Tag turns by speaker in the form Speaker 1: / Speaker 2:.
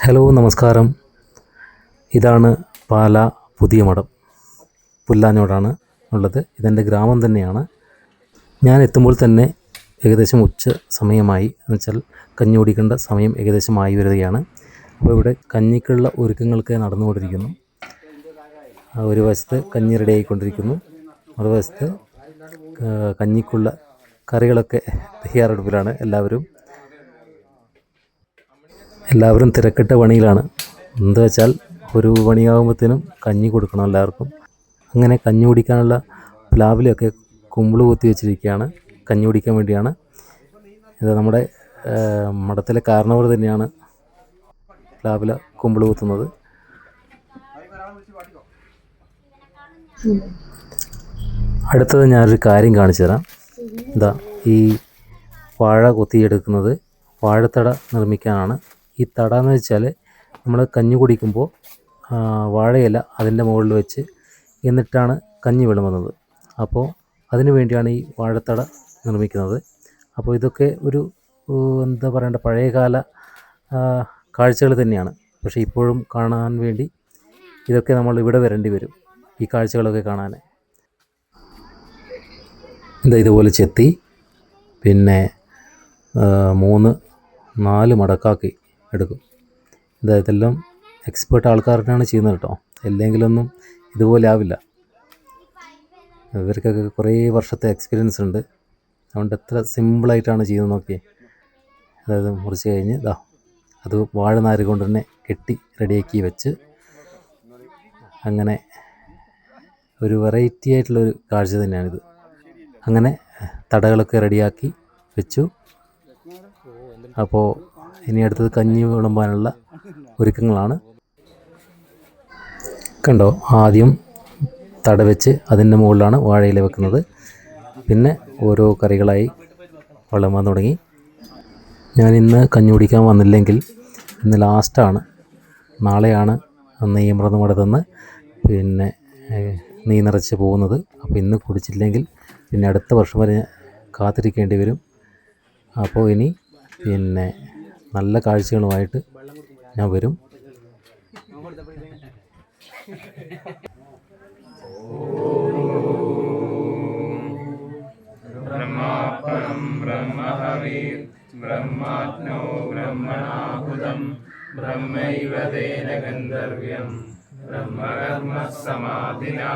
Speaker 1: Hello, നമസ്കാരം. ഇതാണ് പാലാ പുതിയ മഠം. പുല്ലാനോടാണ് ഉള്ളത്. ഇതെൻ്റെ ഗ്രാമം തന്നെയാണ്. ഞാൻ എത്തുമ്പോൾ തന്നെ ഏകദേശം ഉച്ച സമയമായി. എന്നുവെച്ചാൽ കഞ്ഞി കുടിക്കേണ്ട സമയം ഏകദേശമായി വരികയാണ്. അപ്പോൾ ഇവിടെ കഞ്ഞിക്കുള്ള ഒരുക്കങ്ങളൊക്കെ നടന്നുകൊണ്ടിരിക്കുന്നു. ഒരു വശത്ത് കഞ്ഞി റെഡി ആയിക്കൊണ്ടിരിക്കുന്നു, മറുവശത്ത് കഞ്ഞിക്കുള്ള കറികളൊക്കെ തയ്യാറെടുപ്പിലാണ്. എല്ലാവരും തിരക്കിട്ട പണിയിലാണ്. എന്താ വെച്ചാൽ ഒരു പണിയാകുമ്പോഴത്തേനും കഞ്ഞി കൊടുക്കണം എല്ലാവർക്കും. അങ്ങനെ കഞ്ഞി കുടിക്കാനുള്ള പ്ലാവിലൊക്കെ കുമ്പിൾ കുത്തി വെച്ചിരിക്കുകയാണ്. കഞ്ഞി കുടിക്കാൻ വേണ്ടിയാണ്. ഇത് നമ്മുടെ മഠത്തിലെ കാരണവർ തന്നെയാണ് പ്ലാവില കുമ്പിൾ കുത്തുന്നത്. അടുത്തത് ഞാനൊരു കാര്യം കാണിച്ചു തരാം. ഈ വാഴ കൊത്തിയെടുക്കുന്നത് വാഴത്തട നിർമ്മിക്കാനാണ്. ഈ തട എന്ന് വെച്ചാൽ നമ്മൾ കഞ്ഞി കുടിക്കുമ്പോൾ വാഴയില അതിൻ്റെ മുകളിൽ വെച്ച് എന്നിട്ടാണ് കഞ്ഞി വിളമ്പുന്നത്. അപ്പോൾ അതിനു വേണ്ടിയാണ് ഈ വാഴത്തട നിർമ്മിക്കുന്നത്. അപ്പോൾ ഇതൊക്കെ ഒരു എന്താ പറയേണ്ട പഴയകാല കാഴ്ചകൾ തന്നെയാണ്. പക്ഷേ ഇപ്പോഴും കാണാൻ വേണ്ടി ഇതൊക്കെ നമ്മൾ ഇവിടെ വരേണ്ടി വരും, ഈ കാഴ്ചകളൊക്കെ കാണാൻ. ഇതുപോലെ ചെത്തി പിന്നെ 3-4 മടക്കാക്കി എടുക്കും. ഇതെല്ലാം എക്സ്പേർട്ട് ആൾക്കാരനാണ് ചെയ്യുന്നത് കേട്ടോ. അല്ലെങ്കിലൊന്നും ഇതുപോലെ ആവില്ല. ഇവർക്കൊക്കെ കുറേ വർഷത്തെ എക്സ്പീരിയൻസ് ഉണ്ട്. അതുകൊണ്ട് എത്ര സിമ്പിളായിട്ടാണ് ചെയ്യുന്നത് നോക്കിയേ. അതായത് മുറിച്ച് കഴിഞ്ഞ് അത് വാഴനാര് കൊണ്ട് തന്നെ കെട്ടി റെഡിയാക്കി വെച്ച്, അങ്ങനെ ഒരു വെറൈറ്റി ആയിട്ടുള്ളൊരു കാഴ്ച തന്നെയാണിത്. അങ്ങനെ തടകളൊക്കെ റെഡിയാക്കി വെച്ചു. അപ്പോൾ ഇനി അടുത്തത് കഞ്ഞി വിളമ്പാനുള്ള ഒരുക്കങ്ങളാണ്. കണ്ടോ, ആദ്യം തട വെച്ച് അതിൻ്റെ മുകളിലാണ് വാഴയില വെക്കുന്നത്. പിന്നെ ഓരോ കറികളായി വിളമ്പാൻ തുടങ്ങി. ഞാൻ ഇന്ന് കഞ്ഞി കുടിക്കാൻ വന്നില്ലെങ്കിൽ ഇന്ന് ലാസ്റ്റാണ്. നാളെയാണ് നെയ്യമൃതം മഠത്തുനിന്ന് പിന്നെ നെയ്യ് നിറച്ച് പോകുന്നത്. അപ്പോൾ ഇന്ന് കുടിച്ചില്ലെങ്കിൽ പിന്നെ അടുത്ത വർഷം വരെ കാത്തിരിക്കേണ്ടി വരും. അപ്പോൾ ഇനി പിന്നെ നല്ല കാഴ്ചകളുമായിട്ട് ഞാൻ വരും.
Speaker 2: ബ്രഹ്മാർപ്പണം ബ്രഹ്മഹവി ബ്രഹ്മാഗ്നോ ബ്രഹ്മണാഹുതം ബ്രഹ്മൈവ തേന ഗന്ധർവ്യം ബ്രഹ്മകർമ്മ സമാധിനാ